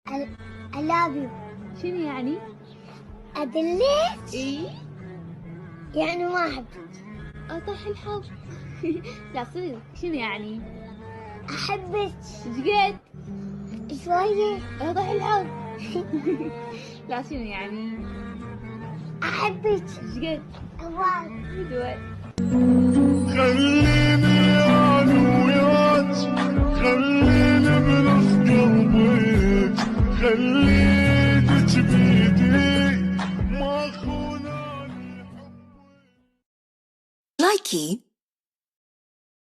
I love you. شنو يعني؟ أدليك اي يعني ما أحبك. اطيح الحظ. لا صدق شنو يعني؟ أحبك شقد؟ شوية. اطيح الحظ. لا شنو يعني؟ أحبك شقد؟ وايد. مدوي. خليني أنا وياك، خليني برف قلبك، خليتك بيدي ما خوناني. لايكي